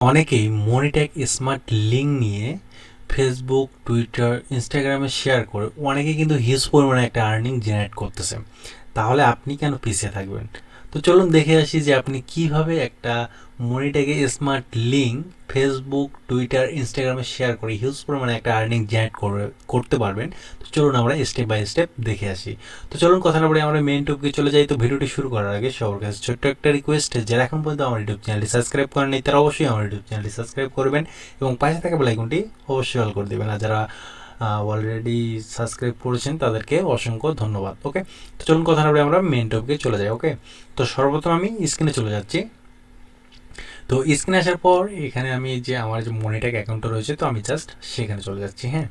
অনেকেই মনিটেক smart link নিয়ে Facebook, Twitter, ইনস্টাগ্রামে শেয়ার করে অনেকে কিন্তু হিউজ পরিমাণে একটা আর্নিং জেনারেট করতেছে। তাহলে আপনি কেন পিছিয়ে থাকবেন? তো চলুন দেখে আসি যে আপনি কিভাবে একটা মনিটেকে স্মার্ট লিঙ্ক ফেসবুক, টুইটার, ইনস্টাগ্রামে শেয়ার করে হিউজ পরিমাণে একটা আর্নিং জেনারেট করতে পারবেন। তো চলুন আমরা স্টেপ বাই স্টেপ দেখে আসি। তো চলুন কথা না বলে আমরা মেইন টপিকে চলে যাই। তো ভিডিওটি শুরু করার আগে সবার কাছে ছোট্ট একটা রিকোয়েস্ট, যারা এখন পর্যন্ত আমার ইউটিউব চ্যানেলটি সাবস্ক্রাইব করেননি তারা অবশ্যই আমার ইউটিউব চ্যানেলটি সাবস্ক্রাইব করবেন এবং পাশে থাকা বেল আইকনটি অবশ্যই অল করে দেবেন। আর যারা অলরেডি সাবস্ক্রাইব করেছেন তাদেরকে অসংখ্য ধন্যবাদ। ওকে, তো চলুন কথা না বলে আমরা মেইন টপিকে চলে যাই। ওকে, তো সর্বপ্রথম আমি স্ক্রিনে চলে যাচ্ছি। তো স্ক্রিনে আসার পর এখানে আমি যে আমার যে মনিটেক অ্যাকাউন্টটা রয়েছে, তো আমি জাস্ট সেখানে চলে যাচ্ছি। হ্যাঁ,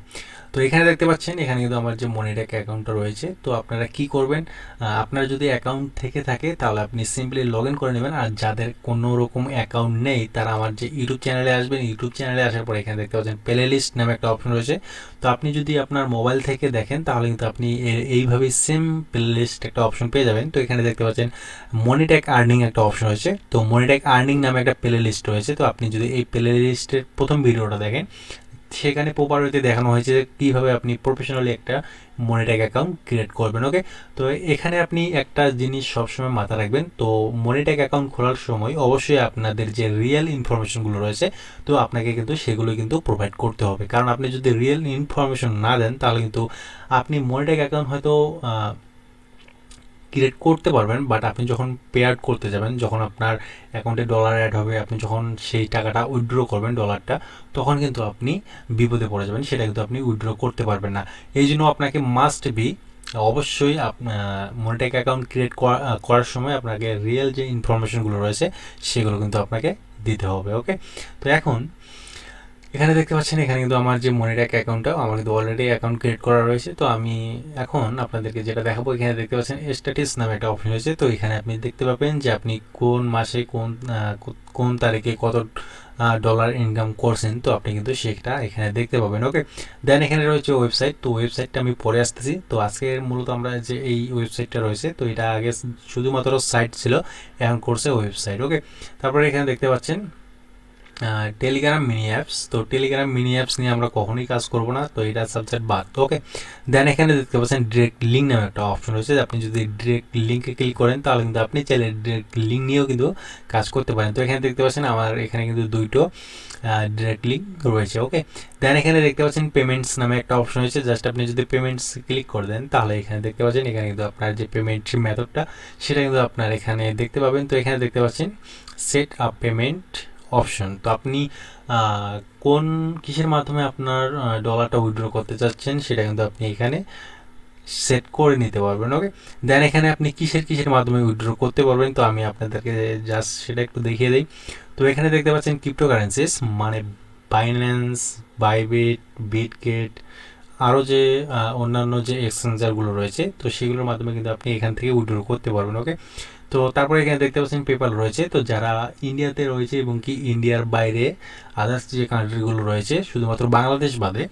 তো এখানে দেখতে পাচ্ছেন এখানে কিন্তু আমার যে মনিটেক অ্যাকাউন্টটা রয়েছে। তো আপনারা কি করবেন, আপনার যদি অ্যাকাউন্ট থেকে থাকে তাহলে আপনি সিম্পলি লগ ইন করে নেবেন। আর যাদের কোনো রকম অ্যাকাউন্ট নেই তারা আমার যে ইউটিউব চ্যানেলে আসবেন। ইউটিউব চ্যানেলে আসার পর এখানে দেখতে পাচ্ছেন প্লে লিস্ট নামে একটা অপশন রয়েছে। তো আপনি যদি আপনার মোবাইল থেকে দেখেন তাহলে কিন্তু আপনি এইভাবেই সেম প্লে লিস্ট একটা অপশন পেয়ে যাবেন। তো এখানে দেখতে পাচ্ছেন মনিটেক আর্নিং একটা অপশন রয়েছে। তো মনিটেক আর্নিং নামে একটা প্লে লিস্ট রয়েছে। তো আপনি যদি এই প্লে লিস্টের প্রথম ভিডিওটা দেখেন, সেখানে প্রপারলি দেখানো হয়েছে কীভাবে আপনি প্রফেশনালি একটা মনিটেক অ্যাকাউন্ট ক্রিয়েট করবেন। ওকে, তো এখানে আপনি একটা জিনিস সবসময় মাথা রাখবেন। তো মনিটেক অ্যাকাউন্ট খোলার সময় অবশ্যই আপনাদের যে রিয়েল ইনফরমেশনগুলো রয়েছে, তো আপনাকে কিন্তু সেগুলো কিন্তু প্রোভাইড করতে হবে। কারণ আপনি যদি রিয়েল ইনফরমেশন না দেন তাহলে কিন্তু আপনি মনিটেক অ্যাকাউন্ট হয়তো ক্রিয়েট করতে পারবেন, বাট আপনি যখন পে আউট করতে যাবেন, যখন আপনার অ্যাকাউন্টে ডলার অ্যাড হবে, আপনি যখন সেই টাকাটা উইথড্র করবেন ডলারটা, তখন কিন্তু আপনি বিপদে পড়ে যাবেন, সেটা কিন্তু আপনি উইথড্র করতে পারবেন না। এই জন্য আপনাকে মাস্ট বি অবশ্যই মনিটেক অ্যাকাউন্ট ক্রিয়েট করার সময় আপনাকে রিয়েল যে ইনফরমেশনগুলো রয়েছে সেগুলো কিন্তু আপনাকে দিতে হবে। ওকে, তো এখন এখানে দেখতে পাচ্ছেন এখানে কিন্তু আমার যে মনিটেক অ্যাকাউন্টটা আমার কিন্তু অলরেডি অ্যাকাউন্ট ক্রিয়েট করা রয়েছে। তো আমি এখন আপনাদেরকে যেটা দেখাবো, এখানে দেখতে পাচ্ছেন স্ট্যাটাস নামে একটা অপশন রয়েছে। তো এখানে আপনি দেখতে পাবেন যে আপনি কোন মাসে কোন তারিখে কত ডলার ইনকাম করছেন। তো আপনি কিন্তু সেটা এখানে দেখতে পাবেন। ওকে, দেন এখানে রয়েছে ওয়েবসাইট। তো ওয়েবসাইটটা আমি পরে আসতেছি। তো আজকে মূলত আমরা যে এই ওয়েবসাইটটা রয়েছে, তো এটা আগে শুধুমাত্র সাইট ছিল, এখন করছে ওয়েবসাইট। ওকে, তারপরে এখানে দেখতে পাচ্ছেন টেলিগ্রাম মিনি অ্যাপস। তো টেলিগ্রাম মিনি অ্যাপস নিয়ে আমরা কখনোই কাজ করব না, তো এটা সাবজেক্ট বাদ। ওকে, দেন এখানে দেখতে পাচ্ছেন ডিরেক্ট লিঙ্ক নামে একটা অপশন রয়েছে। আপনি যদি ডিরেক্ট লিঙ্কে ক্লিক করেন তাহলে কিন্তু আপনি চাইলে ডিরেক্ট লিঙ্ক নিয়েও কিন্তু কাজ করতে পারেন। তো এখানে দেখতে পাচ্ছেন আমার এখানে কিন্তু দুইটো ডিরেক্ট লিঙ্ক রয়েছে। ওকে, দেন এখানে দেখতে পাচ্ছেন পেমেন্টস নামে একটা অপশন রয়েছে। জাস্ট আপনি যদি পেমেন্টস ক্লিক করে দেন তাহলে এখানে দেখতে পাচ্ছেন এখানে কিন্তু আপনার যে পেমেন্ট মেথডটা সেটা কিন্তু আপনার এখানে দেখতে পাবেন। তো এখানে দেখতে পাচ্ছেন সেট আপ পেমেন্ট অপশন। তো আপনি কোন কিসের মাধ্যমে আপনার ডলারটা উইথড্র করতে চাচ্ছেন সেটা কিন্তু আপনি এখানে সেট করে নিতে পারবেন। ওকে, দেন এখানে আপনি কিসের মাধ্যমে উইথড্র করতে পারবেন, তো আমি আপনাদেরকে জাস্ট সেটা একটু দেখিয়ে দিই। তো এখানে দেখতে পাচ্ছেন ক্রিপ্টোকারেন্সিস মানে বাইন্যান্স, বাইবিট, বিটগেট, আরও যে অন্যান্য যে এক্সচেঞ্জারগুলো রয়েছে, তো সেগুলোর মাধ্যমে কিন্তু আপনি এখান থেকে উইথড্র করতে পারবেন। ওকে, তো তারপরে এখানে দেখতে পাচ্ছেন পেপাল রয়েছে। তো যারা ইন্ডিয়াতে রয়েছে এবং কি ইন্ডিয়ার বাইরে আদার্স যে কান্ট্রিগুলো রয়েছে শুধুমাত্র বাংলাদেশ বাদে,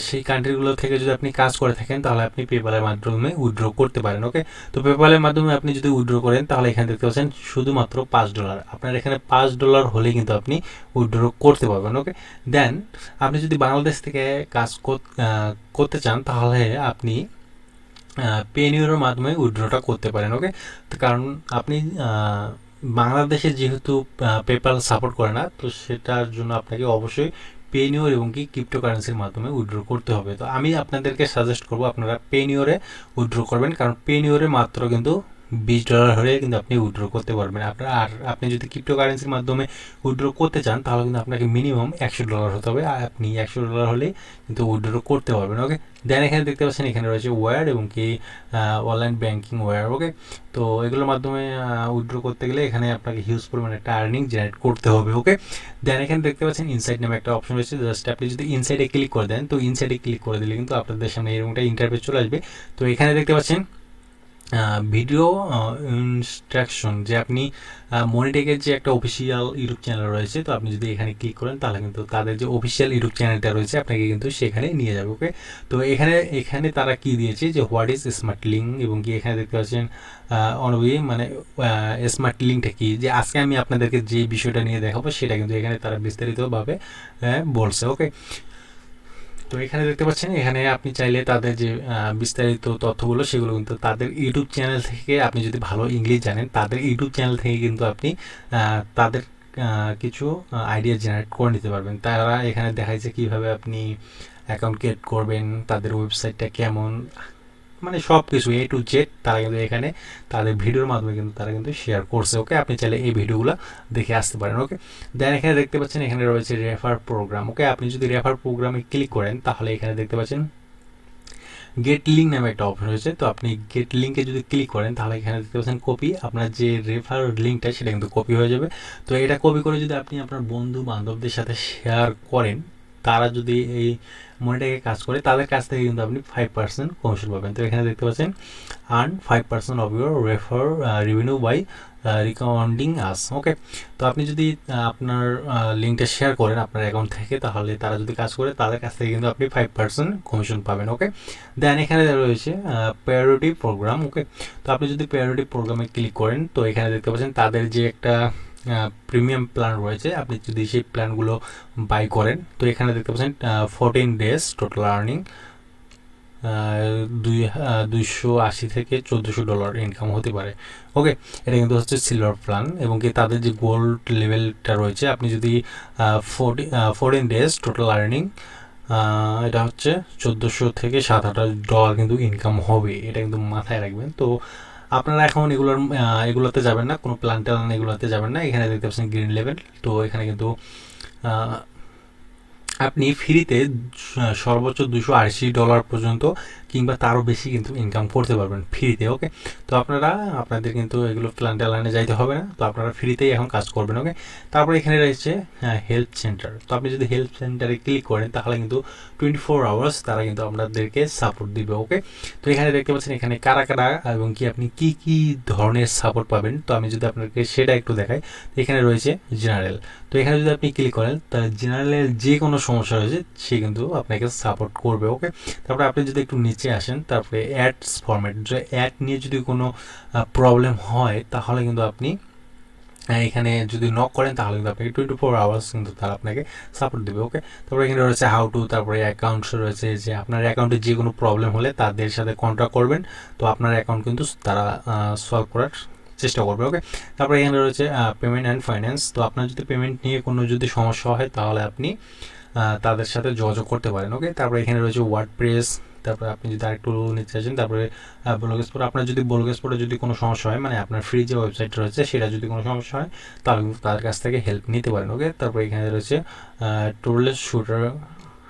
সেই কান্ট্রিগুলো থেকে যদি আপনি কাজ করে থাকেন তাহলে আপনি পেপালের মাধ্যমে উইথড্র করতে পারেন। ওকে, তো পেপালের মাধ্যমে আপনি যদি উইথড্র করেন তাহলে এখানে দেখতে পাচ্ছেন শুধুমাত্র $5। আপনার এখানে $5 হলেই কিন্তু আপনি উইথড্র করতে পারবেন। ওকে, দেন আপনি যদি বাংলাদেশ থেকে কাজ করতে চান তাহলে আপনি পেনিউরের মাধ্যমে উইথড্রটা করতে পারেন। ওকে, তো কারণ আপনি বাংলাদেশে যেহেতু পেপাল সাপোর্ট করে না, তো সেটার জন্য আপনাকে অবশ্যই পেনিওর এবং কি ক্রিপ্টোকারেন্সির মাধ্যমে উইথড্র করতে হবে। তো আমি আপনাদেরকে সাজেস্ট করবো আপনারা পেনিওরে উইথড্র করবেন, কারণ পেনিওরে মাত্র কিন্তু $20 হলে কিন্তু আপনি উইথড্র করতে পারবেন। আর আপনি যদি ক্রিপ্টোকারেন্সির মাধ্যমে উইথড্র করতে চান তাহলে কিন্তু আপনাকে মিনিমাম $100 হতে হবে। আর আপনি $100 হলে কিন্তু উইথড্র করতে পারবেন। ওকে, দেন এখানে দেখতে পাচ্ছেন এখানে রয়েছে ওয়্যার এবং কি অনলাইন ব্যাঙ্কিং ওয়্যার। ওকে, তো এগুলোর মাধ্যমে উইথড্র করতে গেলে এখানে আপনাকে হিউজ পরিমাণে একটা আর্নিং জেনারেট করতে হবে। ওকে, দেন এখানে দেখতে পাচ্ছেন ইনসাইট নামে একটা অপশন রয়েছে। জাস্ট আপনি যদি ইনসাইটে ক্লিক করে দেন, তো ইনসাইটে ক্লিক করে দিলে কিন্তু আপনাদের সামনে এরকম একটা ইন্টারফেস চলে আসবে। তো এখানে দেখতে পাচ্ছেন ভিডিও ইনস্ট্রাকশন, যে আপনি মনিটেকের যে একটা অফিসিয়াল ইউটিউব চ্যানেল রয়েছে, তো আপনি যদি এখানে ক্লিক করেন তাহলে কিন্তু তাদের যে অফিসিয়াল ইউটিউব চ্যানেলটা রয়েছে আপনাকে কিন্তু সেখানে নিয়ে যাবে। ওকে, তো এখানে এখানে তারা কি দিয়েছে যে হোয়াট ইজ স্মার্ট লিঙ্ক, এবং কি এখানে দেখতে পাচ্ছেন অনবি মানে স্মার্ট লিঙ্কটা কি, যে আজকে আমি আপনাদেরকে যে বিষয়টা নিয়ে দেখাবো সেটা কিন্তু এখানে তারা বিস্তারিতভাবে বলছে। ওকে, তো এখানে দেখতে পাচ্ছেন, এখানে আপনি চাইলে তাদের যে বিস্তারিত তথ্যগুলো সেগুলো কিন্তু তাদের ইউটিউব চ্যানেল থেকে, আপনি যদি ভালো ইংলিশ জানেন তাদের ইউটিউব চ্যানেল থেকে কিন্তু আপনি তাদের কিছু আইডিয়া জেনারেট করে নিতে পারবেন। তারা এখানে দেখাইছে কিভাবে আপনি অ্যাকাউন্ট ক্রিয়েট করবেন, তাদের ওয়েবসাইটটা কেমন, মানে সব কিছু A to Z তারা কিন্তু এখানে তাদের ভিডিওর মাধ্যমে কিন্তু তারা কিন্তু শেয়ার করছে। ওকে, আপনি চাইলে এই ভিডিওগুলো দেখে আসতে পারেন। ওকে, দেন এখানে দেখতে পাচ্ছেন এখানে রয়েছে রেফার প্রোগ্রাম। ওকে, আপনি যদি রেফার প্রোগ্রামে ক্লিক করেন তাহলে এখানে দেখতে পাচ্ছেন গেট লিঙ্ক নামে একটা অপশন রয়েছে। তো আপনি গেট লিঙ্কে যদি ক্লিক করেন তাহলে এখানে দেখতে পাচ্ছেন কপি, আপনার যে রেফার লিঙ্কটা সেটা কিন্তু কপি হয়ে যাবে। তো এটা কপি করে যদি আপনি আপনার বন্ধু বান্ধবদের সাথে শেয়ার করেন, তারা যদি এই মনিটাকে কাজ করে তাদের কাছ থেকে কিন্তু আপনি 5% কমিশন পাবেন। তো এখানে দেখতে পাচ্ছেন earn 5% of your refer revenue by recommending us. Okay, তো আপনি যদি আপনার লিঙ্কটা শেয়ার করেন আপনার অ্যাকাউন্ট থেকে, তাহলে তারা যদি কাজ করে তাদের কাছ থেকে কিন্তু আপনি 5% কমিশন পাবেন। ওকে, দেন এখানে রয়েছে প্রায়োরিটি প্রোগ্রাম। ওকে, তো আপনি যদি প্রায়োরিটি প্রোগ্রামে ক্লিক করেন তো এখানে দেখতে পাচ্ছেন তাদের যে একটা প্রিমিয়াম প্ল্যান রয়েছে, আপনি যদি সেই প্ল্যানগুলো বাই করেন তো এখানে দেখতে পাচ্ছেন 14 ডেজ টোটাল আর্নিং 280 থেকে $1,400 ইনকাম হতে পারে। ওকে, এটা কিন্তু হচ্ছে সিলভার প্ল্যান, এবং কি তাদের যে গোল্ড লেভেলটা রয়েছে, আপনি যদি 14 ডেজ টোটাল আর্নিং এটা হচ্ছে $1,400 থেকে $7,000 কিন্তু ইনকাম হবে, এটা কিন্তু মাথায় রাখবেন। তো আপনারা এখন এগুলোতে যাবেন না, কোনো প্ল্যান ট্যান এগুলোতে যাবেন না। এখানে দেখতে পাচ্ছেন গ্রিন লেভেল, তো এখানে কিন্তু আপনি ফ্রিতে সর্বোচ্চ $280 পর্যন্ত কিংবা তারও বেশি কিন্তু ইনকাম করতে পারবেন ফ্রিতে। ওকে, তো আপনারা আপনাদের কিন্তু এগুলো প্ল্যান ট্যালানে যাইতে হবে না, তো আপনারা ফ্রিতেই এখন কাজ করবেন। ওকে, তারপরে এখানে রয়েছে হেল্প সেন্টার। তো আপনি যদি হেল্প সেন্টারে ক্লিক করেন তাহলে কিন্তু 24 আওয়ার্স তারা কিন্তু আপনাদেরকে সাপোর্ট দিবে। ওকে, তো এখানে দেখতে পাচ্ছেন এখানে কারা কারা এবং কি আপনি কি কি ধরনের সাপোর্ট পাবেন। তো আমি যদি আপনাকে সেটা একটু দেখাই, এখানে রয়েছে জেনারেল। তো এখানে যদি আপনি ক্লিক করেন তাহলে জেনারেলের যে কোনো সমস্যা রয়েছে সে কিন্তু আপনাকে সাপোর্ট করবে। ওকে, তারপরে আপনি যদি একটু নিচে আসেন, তারপরে অ্যাডস ফরম্যাট, যে অ্যাড নিয়ে যদি কোনো প্রবলেম হয় তাহলে কিন্তু আপনি এখানে যদি নক করেন তাহলে কিন্তু আপনাকে 24 আওয়ার্স কিন্তু তারা আপনাকে সাপোর্ট দেবে। ওকে, তারপরে এখানে রয়েছে হাউ টু, তারপরে অ্যাকাউন্টস রয়েছে, যে আপনার অ্যাকাউন্টে যে কোনো প্রবলেম হলে তাদের সাথে কন্ট্যাক্ট করবেন, তো আপনার অ্যাকাউন্ট কিন্তু তারা সলভ করার চেষ্টা করবে। ওকে, তারপরে এখানে রয়েছে পেমেন্ট অ্যান্ড ফাইন্যান্স। তো আপনার যদি পেমেন্ট নিয়ে কোনো যদি সমস্যা হয় তাহলে আপনি তাদের সাথে যোগাযোগ করতে পারেন। ওকে, তারপরে এখানে রয়েছে ওয়ার্ডপ্রেস। তারপরে আপনি যদি আরেকটু নিচে আসেন, তারপরে ব্লগস্পট। আপনার যদি ব্লগস্পটে যদি কোনো সমস্যা হয়, মানে আপনার ফ্রি যে ওয়েবসাইট রয়েছে সেটা যদি কোনো সমস্যা হয় তাহলে কিন্তু তাদের কাছ থেকে হেল্প নিতে পারেন। ওকে, তারপরে এখানে রয়েছে টুরলেস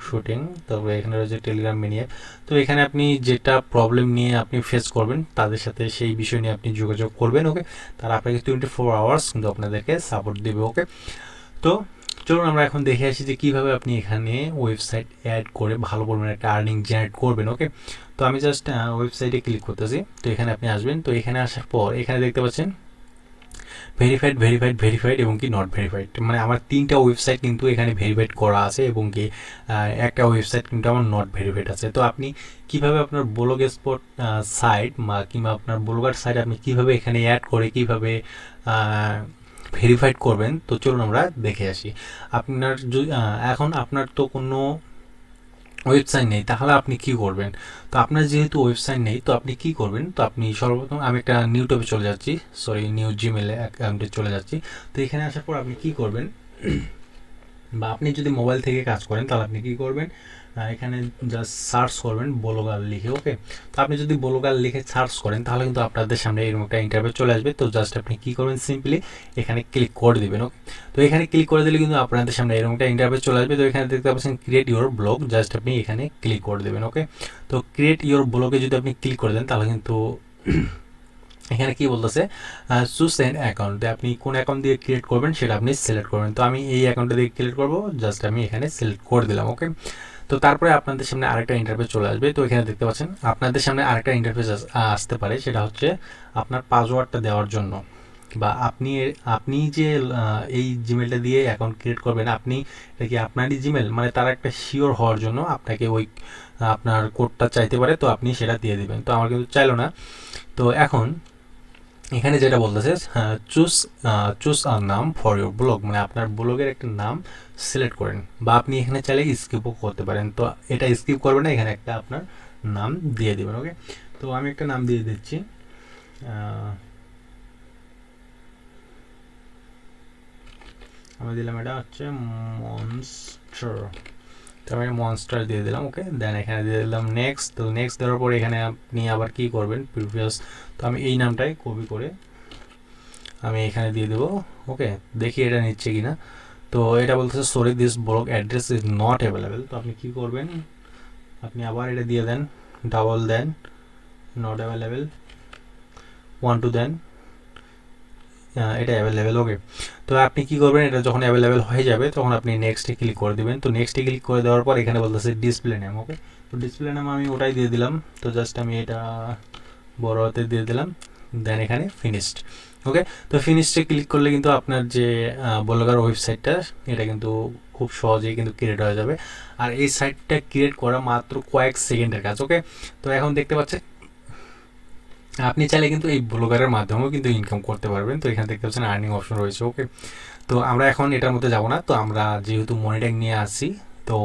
শুটিং। তারপরে এখানে রয়েছে টেলিগ্রাম মিনি অ্যাপ। তো এখানে আপনি যেটা প্রবলেম নিয়ে আপনি ফেস করবেন তাদের সাথে সেই বিষয় নিয়ে আপনি যোগাযোগ করবেন। ওকে, তারা আপনাকে 24 আওয়ার্স কিন্তু আপনাদেরকে সাপোর্ট দেবে। ওকে, তো চলুন আমরা এখন দেখে আসি যে কীভাবে আপনি এখানে ওয়েবসাইট অ্যাড করে ভালো পরিমাণে একটা আর্নিং জেনারেট করবেন। ওকে, তো আমি জাস্ট ওয়েবসাইটে ক্লিক করতেছি। তো এখানে আপনি আসবেন, তো এখানে আসার পর এখানে দেখতে পাচ্ছেন ভেরিফাইড, ভেরিফাইড, ভেরিফাইড এবং কি নট ভেরিফাইড, মানে আমার 3টা ওয়েবসাইট কিন্তু এখানে ভেরিফাইড করা আছে, এবং কি একটা ওয়েবসাইট কিন্তু আমার নট ভেরিফাইড আছে। তো আপনি কিভাবে আপনার ব্লগ স্পট সাইট বা কিংবা আপনার ব্লগার সাইট আপনি কিভাবে এখানে অ্যাড করে কিভাবে ভেরিফাইড করবেন, তো চলুন আমরা দেখে আসি। আপনার এখন আপনার তো কোনো ওয়েবসাইট নেই, তাহলে আপনি কি করবেন? তো আপনার যেহেতু ওয়েবসাইট নেই তো আপনি কি করবেন? তো আপনি সর্বপ্রথম আমি একটা নিউ ট্যাবে চলে যাচ্ছি, নিউ জিমেল অ্যাকাউন্টে চলে যাচ্ছি। তো এখানে আসার পর আপনি কি করবেন, বা আপনি যদি মোবাইল থেকে কাজ করেন তাহলে আপনি কি করবেন, এখানে জাস্ট সার্চ করবেন ব্লগার লিখে। ওকে, তো আপনি যদি ব্লগার লিখে সার্চ করেন তাহলে কিন্তু আপনাদের সামনে এরকম একটা ইন্টারভিউ চলে আসবে। তো জাস্ট আপনি কি করবেন, সিম্পলি এখানে ক্লিক করে দেবেন। ওকে, তো এখানে ক্লিক করে দিলে কিন্তু আপনাদের সামনে এরকম একটা ইন্টারভিউ চলে আসবে। তো এখানে দেখতে পাচ্ছেন ক্রিয়েট ইউর ব্লগ, জাস্ট আপনি এখানে ক্লিক করে দেবেন। ওকে, তো ক্রিয়েট ইউর ব্লগে যদি আপনি ক্লিক করে দেন তাহলে কিন্তু এখানে কি বলতেছে, চুজ এন অ্যাকাউন্ট, আপনি কোন অ্যাকাউন্ট দিয়ে ক্রিয়েট করবেন সেটা আপনি সিলেক্ট করবেন। তো আমি এই অ্যাকাউন্টটা দিয়ে ক্রিয়েট করবো, জাস্ট আমি এখানে সিলেক্ট করে দিলাম। ওকে, তো তো তারপরে আপনাদের সামনে আরেকটা ইন্টারফেস চলে আসবে। তো এখানে দেখতে পাচ্ছেন আপনাদের সামনে আরেকটা ইন্টারফেস আসতে পারে, সেটা হচ্ছে আপনার পাসওয়ার্ডটা দেওয়ার জন্য, বা আপনি যে এই জিমেলটা দিয়ে অ্যাকাউন্ট ক্রিয়েট করবেন, আপনি এটা কি আপনারই জিমেল, মানে তার একটা শিওর হওয়ার জন্য আপনাকে ওই আপনার কোডটা চাইতে পারে, তো আপনি সেটা দিয়ে দিবেন। তো আমার কিন্তু চাইলো না। তো এখন এখানে যেটা বলতেছে চুজ চুজ আ নাম ফর ইউর ব্লগ, মানে আপনার ব্লগের একটা নাম সিলেক্ট করেন, বা আপনি এখানে চাইলে স্কিপও করতে পারেন। তো এটা স্কিপ করবেন না, এখানে একটা আপনার নাম দিয়ে দিবেন। ওকে, তো আমি একটা নাম দিয়ে দিচ্ছি। আমি দিলাম এটা হচ্ছে মনস্টার। তো আমি মনস্টার দিয়ে দিলাম। ওকে, দেন এখানে দিয়ে দিলাম নেক্সট। তো নেক্সট দেওয়ার পরে এখানে আপনি আবার কি করবেন, প্রিভিয়াস, তো আমি এই নামটাই কপি করে আমি এখানে দিয়ে দেবো। ওকে, দেখি এটা নিচ্ছে কিনা। তো এটা বলতেছে sorry this blog address is not available. তো আপনি কি করবেন, আপনি আবার এটা দিয়ে দেন, ডাবল দেন, নট অ্যাভেলেবেল, 1 2 দেন, এটা অ্যাভেলেবেল। ওকে, তো আপনি কি করবেন, এটা যখন অ্যাভেলেবেল হয়ে যাবে তখন আপনি নেক্সটে ক্লিক করে দিবেন। তো নেক্সটে ক্লিক করে দেওয়ার পর এখানে বলতেছে ডিসপ্লে নেম। ওকে, তো ডিসপ্লে নেম আমি ওটাই দিয়ে দিলাম। তো জাস্ট আমি এটা বড় হাতে দিয়ে দিলাম, দেন এখানে ফিনিশড। ওকে, তো ফিনিশডে ক্লিক করলে কিন্তু আপনার যে ব্লগার ওয়েবসাইটটা এটা কিন্তু খুব সহজেই কিন্তু ক্রিয়েট হয়ে যাবে। আর এই সাইটটা ক্রিয়েট করা মাত্র কয়েক সেকেন্ডের কাজ। ওকে, তো এখন দেখতে পাচ্ছেন আপনি চাইলে কিন্তু এই ব্লগারের মাধ্যমেও কিন্তু ইনকাম করতে পারবেন। তো এখানে দেখতে পাচ্ছেন আর্নিং অপশন রয়েছে। ওকে, তো আমরা এখন এটার মধ্যে যাব না, তো আমরা যেহেতু মনিট্যাগ নিয়ে আসছি, তো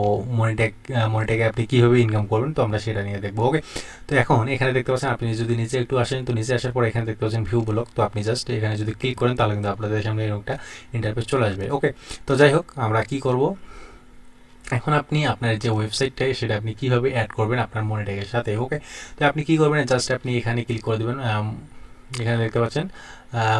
মনিট্যাগে আপনি কীভাবে ইনকাম করবেন তো আমরা সেটা নিয়ে দেখবো। ওকে, তো এখন এখানে দেখতে পাচ্ছেন আপনি যদি নিচে একটু আসেন, তো নিচে আসার পর এখানে দেখতে পাচ্ছেন ভিউ ব্লগ। তো আপনি জাস্ট এখানে যদি ক্লিক করেন তাহলে কিন্তু আপনাদের সামনে এরকমটা ইন্টারফেস চলে আসবে। ওকে, তো যাই হোক আমরা কি করব, এখন আপনি আপনার যে ওয়েবসাইটটা সেটা আপনি কীভাবে অ্যাড করবেন আপনার মনিট্যাগের সাথে। ওকে, তো আপনি কী করবেন, জাস্ট আপনি এখানে ক্লিক করে দেবেন। এখানে দেখতে পাচ্ছেন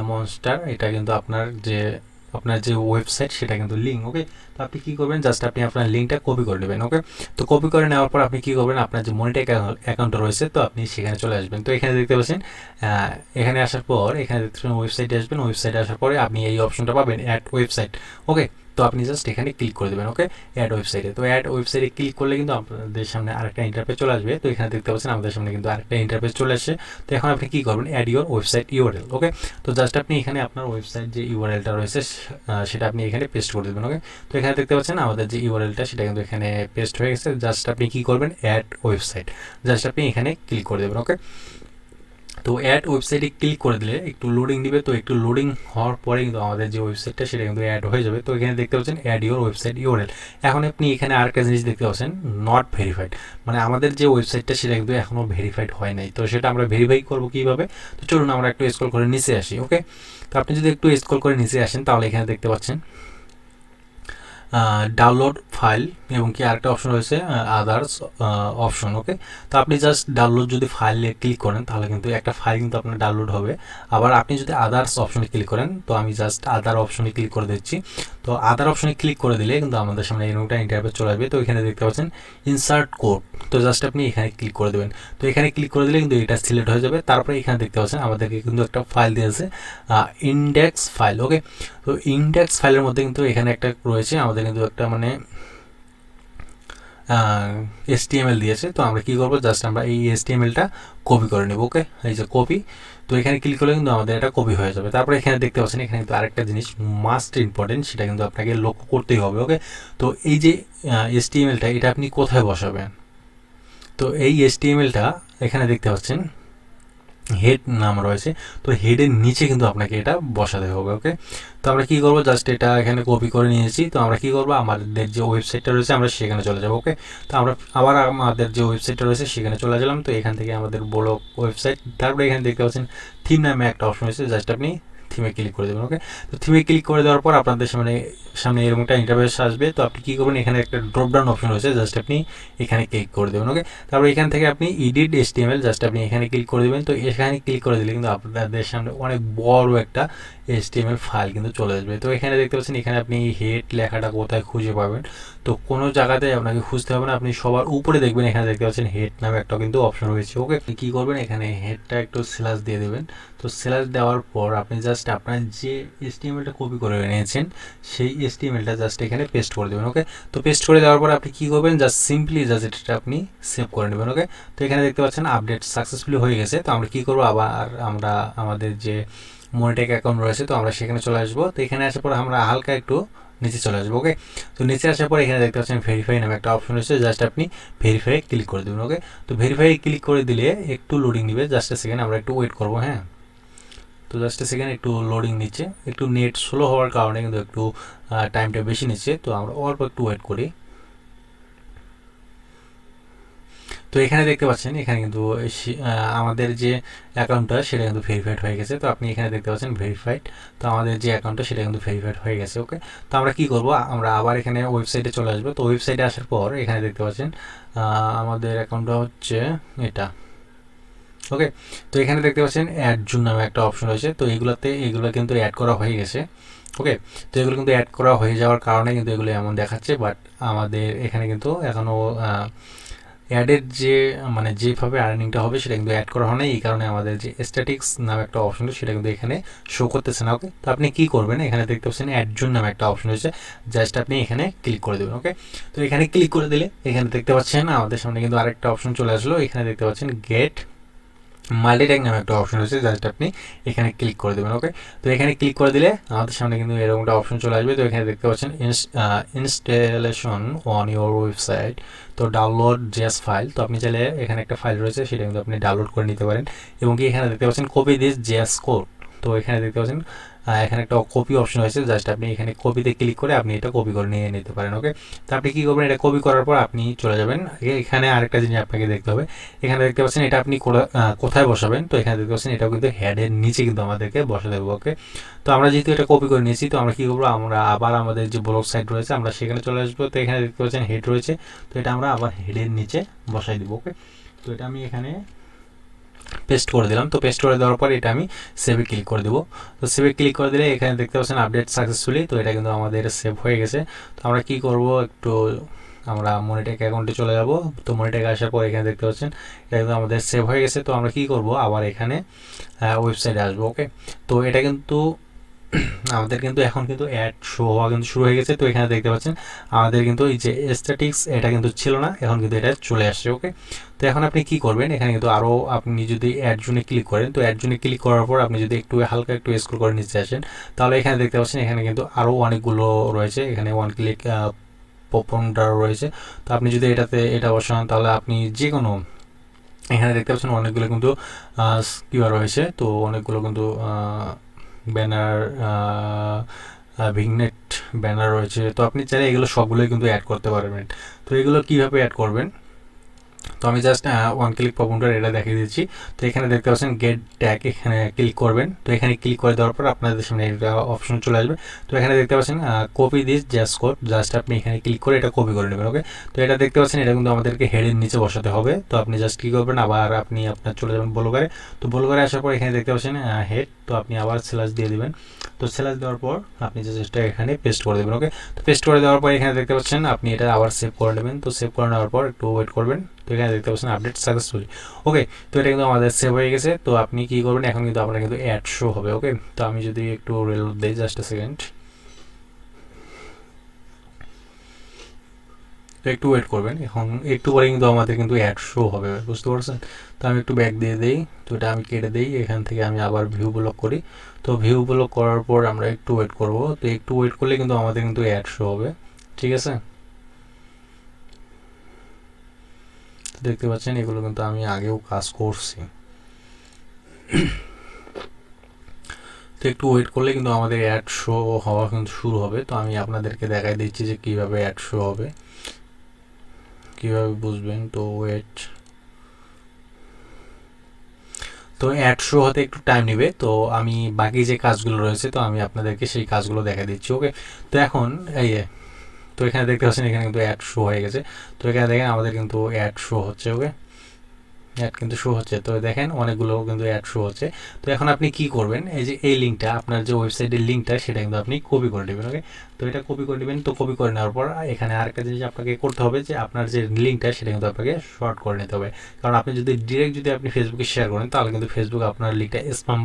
মনস্টার, এটা কিন্তু আপনার যে ওয়েবসাইট সেটা কিন্তু লিঙ্ক। ওকে, তো আপনি কী করবেন, জাস্ট আপনি আপনার লিঙ্কটা কপি করে নেবেন। ওকে, তো কপি করে নেওয়ার পর আপনি কী করবেন, আপনার যে মনিট্যাগ অ্যাকাউন্ট রয়েছে তো আপনি সেখানে চলে আসবেন। তো এখানে দেখতে পাচ্ছেন এখানে আসার পর এখানে দেখতে পাচ্ছেন ওয়েবসাইটে আসবেন। ওয়েবসাইটে আসার পরে আপনি এই অপশনটা পাবেন অ্যাড ওয়েবসাইট। ওকে, তো আপনি জাস্ট এখানে ক্লিক করে দেবেন। ওকে, অ্যাড ওয়েবসাইটে, তো অ্যাড ওয়েবসাইটে ক্লিক করলে কিন্তু আপনাদের সামনে আরেকটা ইন্টারফেস চলে আসবে। তো এখানে দেখতে পাচ্ছেন আমাদের সামনে কিন্তু আরেকটা ইন্টারফেস চলে আসে। তো এখন আপনি কী করবেন, অ্যাড ইউর ওয়েবসাইট ইউআরএল। ওকে, তো জাস্ট আপনি এখানে আপনার ওয়েবসাইট যে ইউআরএলটা রয়েছে সেটা আপনি এখানে পেস্ট করে দেবেন। ওকে, তো এখানে দেখতে পাচ্ছেন আমাদের যে ইউআরএলটা সেটা কিন্তু এখানে পেস্ট হয়ে গেছে। জাস্ট আপনি কী করবেন, অ্যাড ওয়েবসাইট, জাস্ট আপনি এখানে ক্লিক করে দেবেন। ওকে, তো অ্যাড ওয়েবসাইটে ক্লিক করে দিলে একটু লোডিং দিবে। তো একটু লোডিং হওয়ার পরে কিন্তু আমাদের যে ওয়েবসাইটটা সেটা কিন্তু অ্যাড হয়ে যাবে। তো এখানে দেখতে পাচ্ছেন অ্যাড ইউর ওয়েবসাইট ইউআরএল। এখন আপনি এখানে আরেকটা জিনিস দেখতে পাচ্ছেন, নট ভেরিফাইড, মানে আমাদের যে ওয়েবসাইটটা সেটা কিন্তু এখনও ভেরিফাইড হয় নাই। তো সেটা আমরা ভেরিফাই করবো কীভাবে, তো চলুন আমরা একটু স্ক্রল করে নিচে আসি। ওকে, তো আপনি যদি একটু স্ক্রল করে নিচে আসেন তাহলে এখানে দেখতে পাচ্ছেন ডাউনলোড ফাইল এবং কি আরেকটা অপশন রয়েছে আদার্স অপশন। ওকে, তো আপনি জাস্ট ডাউনলোড যদি ফাইলে ক্লিক করেন তাহলে কিন্তু একটা ফাইল কিন্তু আপনার ডাউনলোড হবে। আবার আপনি যদি আদার্স অপশনে ক্লিক করেন, তো আমি জাস্ট আদার অপশনে ক্লিক করে দিচ্ছি। তো আদার অপশনে ক্লিক করে দিলে কিন্তু আমাদের সামনে এরকমটা ইন্টারফেস চলে আসবে। তো এখানে দেখতে পাচ্ছেন ইনসার্ট কোড, তো জাস্ট আপনি এখানে ক্লিক করে দেবেন। তো এখানে ক্লিক করে দিলে কিন্তু এটা সিলেক্ট হয়ে যাবে। তারপরে এখানে দেখতে পাচ্ছেন আমাদেরকে কিন্তু একটা ফাইল দিয়েছে ইন্ডেক্স ফাইল। ওকে, তো ইন্ডেক্স ফাইলের মধ্যে কিন্তু এখানে একটা রয়েছে আমাদের কিন্তু একটা মানে HTML দিয়েছে। তো আমরা কি করব, জাস্ট আমরা এই HTMLটা কপি করে নেব। ওকে, এই যে কপি, তো এখানে ক্লিক করলে কিন্তু আমাদের এটা কপি হয়ে যাবে। তারপরে এখানে দেখতে পাচ্ছেন এখানে কিন্তু আরেকটা জিনিস মাস্ট ইম্পর্টেন্ট, সেটা কিন্তু আপনাকে লক্ষ্য করতেই হবে। ওকে, তো এই যে HTMLটা এটা আপনি কোথায় বসাবেন, তো এই HTMLটা এখানে দেখতে পাচ্ছেন হেড নাম রয়েছে। তো হেডের নিচে কিন্তু আপনাকে এটা বসাতে হবে। ওকে, তো আমরা কী করবো, জাস্ট এটা এখানে কপি করে নিয়েছি। তো আমরা কী করবো, আমাদের যে ওয়েবসাইটটা রয়েছে আমরা সেখানে চলে যাবো। ওকে, তো আমরা আবার আমাদের যে ওয়েবসাইটটা রয়েছে সেখানে চলে গেলাম। তো এখান থেকে আমাদের ব্লগ ওয়েবসাইট, তারপরে এখানে দেখতে পাচ্ছেন থিম নামে একটা অপশন রয়েছে, জাস্ট আপনি থিমে ক্লিক করে দেবেন। ওকে, তো থিমে ক্লিক করে দেওয়ার পর আপনাদের সামনে এরকমটা ইন্টারফেস আসবে। তো আপনি কী করবেন, এখানে একটা ড্রপ ডাউন অপশন রয়েছে, জাস্ট আপনি এখানে ক্লিক করে দেবেন। ওকে, তারপর এখান থেকে আপনি এডিট HTML, জাস্ট আপনি এখানে ক্লিক করে দেবেন। তো এখানে ক্লিক করে দিলে কিন্তু আপনাদের সামনে অনেক বড় একটা HTML ফাইল কিন্তু চলে আসবে। তো এখানে দেখতে পাচ্ছেন এখানে আপনি হেড লেখাটা কোথায় খুঁজে পাবেন, তো কোনো জায়গাতে আপনাকে খুঁজতে হবে না, আপনি সবার উপরে দেখবেন এখানে দেখতে পাচ্ছেন হেড নামে একটা কিন্তু অপশন রয়েছে। ওকে, কী করবেন, এখানে হেডটা একটু স্ল্যাশ দিয়ে দেবেন। তো স্ল্যাশ দেওয়ার পর আপনি জাস্ট আপনার যে HTML-টা কপি করে নিয়েছেন সেই HTML-টা জাস্ট এখানে পেস্ট করে দেবেন। ওকে, তো পেস্ট করে দেওয়ার পর আপনি কী করবেন, জাস্ট সিম্পলি জাস্ট এটা আপনি সেভ করে নেবেন। ওকে, তো এখানে দেখতে পাচ্ছেন আপডেট সাকসেসফুলি হয়ে গেছে। তো আমরা কী করবো, আবার আমরা আমাদের যে মনিটেক অ্যাকাউন্ট রয়েছে তো আমরা সেখানে চলে আসবো। তো এখানে আসার পর আমরা হালকা একটু নিচে চলে আসবো। ওকে, তো নিচে আসার পর এখানে দেখতে পাচ্ছেন ভেরিফাই নামে একটা অপশন রয়েছে, জাস্ট আপনি ভেরিফাই ক্লিক করে দেবেন। ওকে, তো ভেরিফাই ক্লিক করে দিলে একটু লোডিং নেবে, জাস্ট এ সেকেন্ড, আমরা একটু ওয়েট করবো। হ্যাঁ, তো জাস্ট এ সেকেন্ড, একটু লোডিং নিচ্ছে, একটু নেট স্লো হওয়ার কারণে কিন্তু একটু টাইমটা বেশি নিচ্ছে, তো আমরা অল্প একটু ওয়েট করি। তো এখানে দেখতে পাচ্ছেন এখানে কিন্তু আমাদের যে অ্যাকাউন্টটা সেটা কিন্তু ভেরিফাইড হয়ে গেছে। তো আপনি এখানে দেখতে পাচ্ছেন ভেরিফাইড, তো আমাদের যে অ্যাকাউন্টটা সেটা কিন্তু ভেরিফাইড হয়ে গেছে। ওকে, তো আমরা কি করব, আমরা আবার এখানে ওয়েবসাইটে চলে আসবো। তো ওয়েবসাইটে আসার পর এখানে দেখতে পাচ্ছেন আমাদের অ্যাকাউন্টটা হচ্ছে এটা। ওকে, তো এখানে দেখতে পাচ্ছেন অ্যাড জুন নামে একটা অপশন রয়েছে, তো এগুলো কিন্তু অ্যাড করা হয়ে গেছে। ওকে, তো এগুলো কিন্তু অ্যাড করা হয়ে যাওয়ার কারণে কিন্তু এগুলো এমন দেখাচ্ছে, বাট আমাদের এখানে কিন্তু এখনও অ্যাডের যে মানে যেভাবে আর্নিংটা হবে সেটা কিন্তু অ্যাড করা হয় না, এই কারণে আমাদের যে স্ট্যাটিক্স নামে একটা অপশন সেটা কিন্তু এখানে শো করতেছে না। ওকে, তো আপনি কি করবেন, এখানে দেখতে পাচ্ছেন অ্যাড জুন নামে একটা অপশন রয়েছে, জাস্ট আপনি এখানে ক্লিক করে দেবেন। ওকে, তো এখানে ক্লিক করে দিলে এখানে দেখতে পাচ্ছেন আমাদের সামনে কিন্তু আরেকটা অপশন চলে আসলো, এখানে দেখতে পাচ্ছেন গেট মাল্টিট্যাগ নামে একটা অপশন রয়েছে, জাস্ট আপনি এখানে ক্লিক করে দেবেন। ওকে, তো এখানে ক্লিক করে দিলে আমাদের সামনে কিন্তু এরকম একটা অপশন চলে আসবে। তো এখানে দেখতে পাচ্ছেন ইনস্টলেশন অন ইউর ওয়েবসাইট, তো ডাউনলোড জেএস ফাইল, তো আপনি চাইলে এখানে একটা ফাইল রয়েছে সেটা কিন্তু আপনি ডাউনলোড করে নিতে পারেন। এবং কি এখানে দেখতে পাচ্ছেন কপি দিস জেএস কোড, তো এখানে দেখতে পাচ্ছেন এখানে একটা কপি অপশন রয়েছে, জাস্ট আপনি এখানে কপিতে ক্লিক করে আপনি এটা কপি করে নিয়ে নিতে পারেন। ওকে, তো আপনি কী করবেন, এটা কপি করার পর আপনি চলে যাবেন। এখানে আরেকটা জিনিস আপনাকে দেখতে হবে, এখানে দেখতে পাচ্ছেন এটা আপনি কোথায় বসাবেন, তো এখানে দেখতে পাচ্ছেন এটাও কিন্তু হেডের নিচে কিন্তু আমাদেরকে বসাতে হবে। ওকে, তো আমরা যেহেতু এটা কপি করে নিয়েছি, তো আমরা কী করবো, আমরা আবার আমাদের যে ব্লগ সাইট রয়েছে আমরা সেখানে চলে আসবো। তো এখানে দেখতে পাচ্ছেন হেড রয়েছে, তো এটা আমরা আবার হেডের নিচে বসাই দিব। ওকে, তো এটা আমি এখানে পেস্ট করে দিলাম। তো পেস্ট করে দেওয়ার পর এটা আমি সেভে ক্লিক করে দেবো। তো সেভে ক্লিক করে দিলে এখানে দেখতে পাচ্ছেন আপডেট সাকসেসফুলি, তো এটা কিন্তু আমাদের সেভ হয়ে গেছে। তো আমরা কি করব, একটু আমরা মনিটেক অ্যাকাউন্টে চলে যাব। তো মনিটেক আসার পর এখানে দেখতে পাচ্ছেন এটা কিন্তু আমাদের সেভ হয়ে গেছে। তো আমরা কি করব, আবার এখানে ওয়েবসাইটে আসবো। ওকে, তো এটা কিন্তু আমাদের কিন্তু এখন কিন্তু অ্যাড শো হওয়া কিন্তু শুরু হয়ে গেছে। তো এখানে দেখতে পাচ্ছেন আমাদের কিন্তু এই যে স্ট্যাটিক্স এটা কিন্তু ছিল না, এখন কিন্তু এটা চলে আসছে। ওকে, তো এখন আপনি কি করবেন, এখানে কিন্তু আরও আপনি যদি অ্যাড জোনে ক্লিক করেন, তো অ্যাড জোনে ক্লিক করার পর আপনি যদি একটু হালকা একটু স্ক্রল করে নিচে আসেন, তাহলে এখানে দেখতে পাচ্ছেন এখানে কিন্তু আরও অনেকগুলো রয়েছে, এখানে ওয়ান ক্লিক পপনটার রয়েছে। তো আপনি যদি এটা বসান তাহলে আপনি যে কোনো এখানে দেখতে পাচ্ছেন অনেকগুলো কিন্তু স্কিওয়ার রয়েছে, তো অনেকগুলো কিন্তু ব্যানার ভিগনেট ব্যানার রয়েছে। তো আপনি চাইলে এগুলো সবগুলোই কিন্তু অ্যাড করতে পারবেন। তো এগুলো কীভাবে অ্যাড করবেন, তো আমি জাস্ট ওয়ান ক্লিক পপনটার এটা দেখিয়ে দিচ্ছি। তো এখানে দেখতে পাচ্ছেন গেট ট্যাগ, এখানে ক্লিক করবেন। তো এখানে ক্লিক করে দেওয়ার পর আপনাদের সামনে এটা অপশন চলে আসবে। তো এখানে দেখতে পাচ্ছেন copy this just code, just আপনি এখানে ক্লিক করে এটা কপি করে নেবেন। ওকে, তো এটা দেখতে পাচ্ছেন এটা কিন্তু আমাদেরকে হেডের নিচে বসাতে হবে। তো আপনি জাস্ট কী করবেন, আবার আপনি আপনার চলে যাবেন ব্লগারে। তো ব্লগারে আসার পর এখানে দেখতে পাচ্ছেন হেড, তো আপনি আবার স্ল্যাশ দিয়ে দিবেন। তো স্ল্যাশ দেওয়ার পর আপনি জাস্ট এখানে পেস্ট করে দেবেন। ওকে, তো পেস্ট করে দেওয়ার পর এখানে দেখতে পাচ্ছেন আপনি এটা আবার সেভ করে নেবেন। তো সেভ করে নেওয়ার পর একটু ওয়েট করবেন। তো এখানে দেখতে পাচ্ছেন আপডেট সাকসেসফুলি। ওকে, তো এটা কিন্তু আমাদের সেভ হয়ে গেছে। তো আপনি কী করবেন, এখন কিন্তু আপনার কিন্তু অ্যাড শো হবে। ওকে, তো আমি যদি একটু রিলোড দিই, জাস্ট এ সেকেন্ড, তো একটু ওয়েট করবেন, এখন একটু পরে কিন্তু আমাদের কিন্তু অ্যাড শো হবে, বুঝতে পারছেন। তো আমি একটু ব্যাক দিয়ে দিই, তো এটা আমি কেটে দিই, এখান থেকে আমি আবার ভিউ ব্লক করি। তো ভিউ ব্লক করার পর আমরা একটু ওয়েট করব। তো একটু ওয়েট করলে কিন্তু আমাদের কিন্তু অ্যাড শো হবে, ঠিক আছে। দেখতে পাচ্ছেন এগুলো কিন্তু আমি আগেও কাজ করছি। তো একটু ওয়েট করলে কিন্তু আমাদের অ্যাড শো হওয়া কিন্তু শুরু হবে। তো আমি আপনাদেরকে দেখাই দিচ্ছি যে কীভাবে অ্যাড শো হবে, কীভাবে বুঝবেন। তো ওয়েট, তো অ্যাড শো হতে একটু টাইম নেবে। তো আমি বাকি যে কাজগুলো রয়েছে তো আমি আপনাদেরকে সেই কাজগুলো দেখা দিচ্ছি। ওকে, তো এখন এই তো এখানে দেখতে পাচ্ছেন এখানে কিন্তু অ্যাড শো হয়ে গেছে। তো এখানে দেখেন আমাদের কিন্তু অ্যাড শো হচ্ছে। ওকে, অ্যাড কিন্তু শো হচ্ছে, তো দেখেন অনেকগুলো কিন্তু অ্যাড শো হচ্ছে। তো এখন আপনি কি করবেন, এই যে এই লিঙ্কটা আপনার যে ওয়েবসাইটের লিঙ্কটা সেটা কিন্তু আপনি কপি করে নেবেন। ওকে, তো এটা কপি করে নেবেন। তো কপি করে নেওয়ার পর এখানে আরেকটা জিনিস আপনাকে করতে হবে যে আপনার যে লিঙ্কটা সেটা কিন্তু আপনাকে শর্ট করে নিতে হবে, কারণ আপনি যদি ডিরেক্ট যদি আপনি ফেসবুকে শেয়ার করেন তাহলে কিন্তু ফেসবুক আপনার লিঙ্কটা স্প্যাম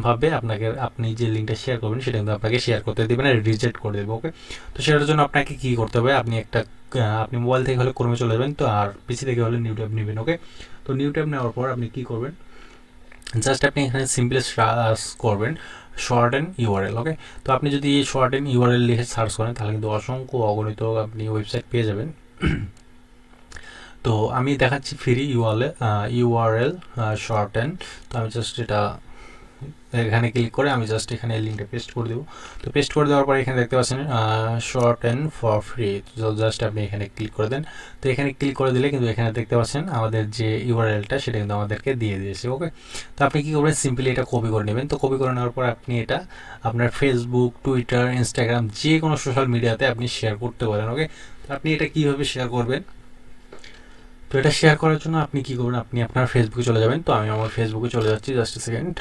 ভাববে আপনাকে, আপনি যে লিঙ্কটা শেয়ার করবেন সেটা কিন্তু আপনাকে শেয়ার করতে দেবে না, রিজেক্ট করে দেবে। ওকে, তো সেটার জন্য আপনাকে কী করতে হবে, আপনি মোবাইল থেকে হলে ক্রমে চলে যাবেন, তো আর পিসি থেকে হলে নিউ ট্যাব নেবেন। ওকে, তো নিউ ট্যাব নেওয়ার পর আপনি কী করবেন, জাস্ট আপনি এখানে সিম্পলি সার্চ করবেন শর্ট অ্যান্ড ইউআরএল। ওকে, তো আপনি যদি শর্ট অ্যান্ড ইউআরএল লিখে সার্চ করেন তাহলে কিন্তু অসংখ্য অগণিত আপনি ওয়েবসাইট পেয়ে যাবেন। তো আমি দেখাচ্ছি ফ্রি ইউআরএল শর্ট অ্যান্ড, তো আমি জাস্ট এটা এখানে ক্লিক করে আমি জাস্ট এখানে লিঙ্কটা পেস্ট করে দেবো। তো পেস্ট করে দেওয়ার পরে এখানে দেখতে পাচ্ছেন শর্ট অ্যান্ড ফর ফ্রি, তো জাস্ট আপনি এখানে ক্লিক করে দেন। তো এখানে ক্লিক করে দিলে কিন্তু এখানে দেখতে পাচ্ছেন আমাদের যে ইউআরএলটা সেটা কিন্তু আমাদেরকে দিয়ে দিয়েছে। ওকে, তো আপনি কী করবেন, সিম্পলি এটা কপি করে নেবেন। তো কপি করে নেওয়ার পর আপনি এটা আপনার ফেসবুক, টুইটার, ইনস্টাগ্রাম যে কোনো সোশ্যাল মিডিয়াতে আপনি শেয়ার করতে পারেন। ওকে, তো আপনি এটা কীভাবে শেয়ার করবেন, তো এটা শেয়ার করার জন্য আপনি কী করবেন, আপনি আপনার ফেসবুকে চলে যাবেন। তো আমি আমার ফেসবুকে চলে যাচ্ছি, জাস্ট সেকেন্ড।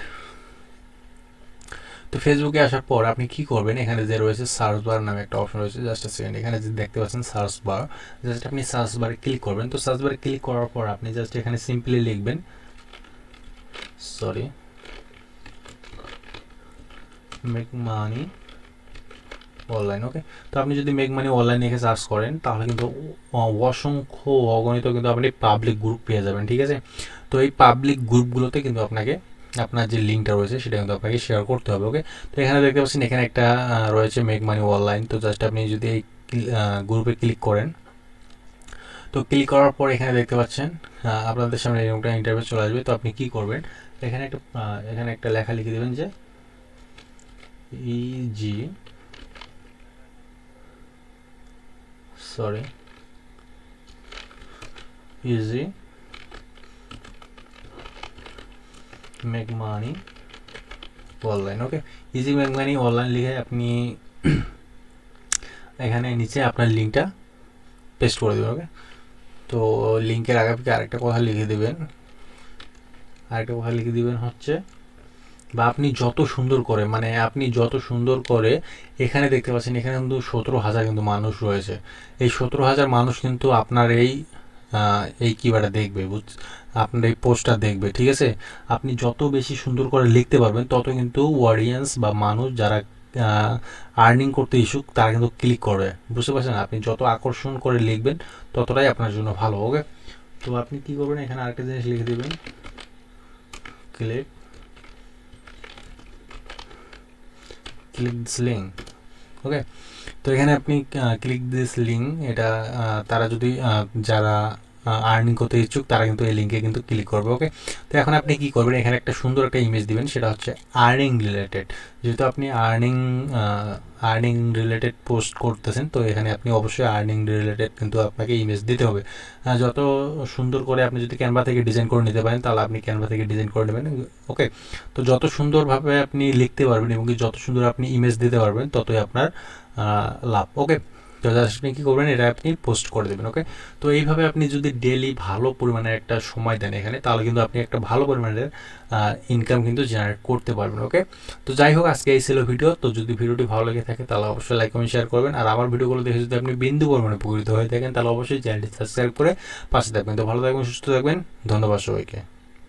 তো ফেসবুকে আসার পর আপনি কি করবেন, এখানে যে রয়েছে সার্চ বার নামে একটা অপশন রয়েছে, জাস্ট সেকেন্ড, এখানে যে দেখতে পাচ্ছেন সার্চ বার, জাস্ট আপনি সার্চ বারে ক্লিক করবেন। তো সার্চ বারে ক্লিক করার পর আপনি জাস্ট এখানে সিম্পলি লিখবেন মেক মানি অনলাইন। ওকে, তো আপনি যদি মেক মানি অনলাইন লিখে সার্চ করেন তাহলে কিন্তু অসংখ্য অগণিত কিন্তু আপনি পাবলিক গ্রুপ পেয়ে যাবেন। ঠিক আছে, তো এই পাবলিক গ্রুপগুলোতে কিন্তু আপনার যে লিঙ্কটা রয়েছে সেটা কিন্তু আপনাকে শেয়ার করতে হবে। ওকে, তো এখানে দেখতে পাচ্ছেন এখানে একটা রয়েছে মেক মানি অনলাইন, তো জাস্ট আপনি যদি এই গ্রুপে ক্লিক করেন, তো ক্লিক করার পর এখানে দেখতে পাচ্ছেন আপনাদের সামনে এরকমটা ইন্টারফেস চলে আসবে। তো আপনি কি করবেন, এখানে একটা লেখা লিখে দেবেন যে ইজি মেক মানি অনলাইন। ওকে, ইজি মেক মানি অনলাইন লিখে আপনি এখানে নিচে আপনার লিঙ্কটা পেস্ট করে দেবেন। ওকে, তো লিঙ্কের আগে আরেকটা কথা লিখে দেবেন, হচ্ছে বা আপনি যত সুন্দর করে এখানে দেখতে পাচ্ছেন এখানে কিন্তু 17,000 কিন্তু মানুষ রয়েছে। এই 17,000 মানুষ কিন্তু আপনার এই কিবাটা দেখবে, আপনার এই পোস্টটা দেখবে। ঠিক আছে, আপনি যত বেশি সুন্দর করে লিখতে পারবেন তত কিন্তু অডিয়েন্স বা মানুষ যারা আর্নিং করতে ইচ্ছুক তারা কিন্তু ক্লিক করবে। বুঝতে পারছেন, আপনি যত আকর্ষণ করে লিখবেন ততটাই আপনার জন্য ভালো। ওকে, তো আপনি কি করবেন, এখানে আরেকটা জিনিস লিখে দেবেন, ক্লিক দিস লিঙ্ক। ওকে, তো এখানে আপনি ক্লিক দিস লিঙ্ক, এটা তারা যদি যারা আর্নিং করতে ইচ্ছুক তারা কিন্তু এই লিঙ্কে কিন্তু ক্লিক করবে। ওকে, তো এখন আপনি কি করবেন, এখানে একটা সুন্দর একটা ইমেজ দিবেন, সেটা হচ্ছে আর্নিং রিলেটেড। যেহেতু আপনি আর্নিং রিলেটেড পোস্ট করতেছেন, তো এখানে আপনি অবশ্যই আর্নিং রিলেটেড কিন্তু আপনাকে ইমেজ দিতে হবে। যত সুন্দর করে আপনি যদি ক্যানভা থেকে ডিজাইন করে নিতে পারেন তাহলে আপনি ক্যানভা থেকে ডিজাইন করে নেবেন। ওকে, তো যত সুন্দরভাবে আপনি লিখতে পারবেন এবং যত সুন্দর আপনি ইমেজ দিতে পারবেন ততই আপনার লাভ। ওকে, তো আপনি কী করবেন, এটা আপনি পোস্ট করে দেবেন। ওকে, তো এইভাবে আপনি যদি ডেলি ভালো পরিমাণের একটা সময় দেন এখানে, তাহলে কিন্তু আপনি একটা ভালো পরিমাণের ইনকাম কিন্তু জেনারেট করতে পারবেন। ওকে, তো যাই হোক, আজকে এই ছিল ভিডিও। তো যদি ভিডিওটি ভালো লেগে থাকে তাহলে অবশ্যই লাইক কমেন্ট শেয়ার করবেন, আর আমার ভিডিওগুলো দেখে যদি আপনি বিন্দু পরিমাণে উপকৃত হয়ে থাকেন তাহলে অবশ্যই চ্যানেলটি সাবস্ক্রাইব করে পাশে থাকবেন। তো ভালো থাকবেন, সুস্থ থাকবেন, ধন্যবাদ সবাইকে।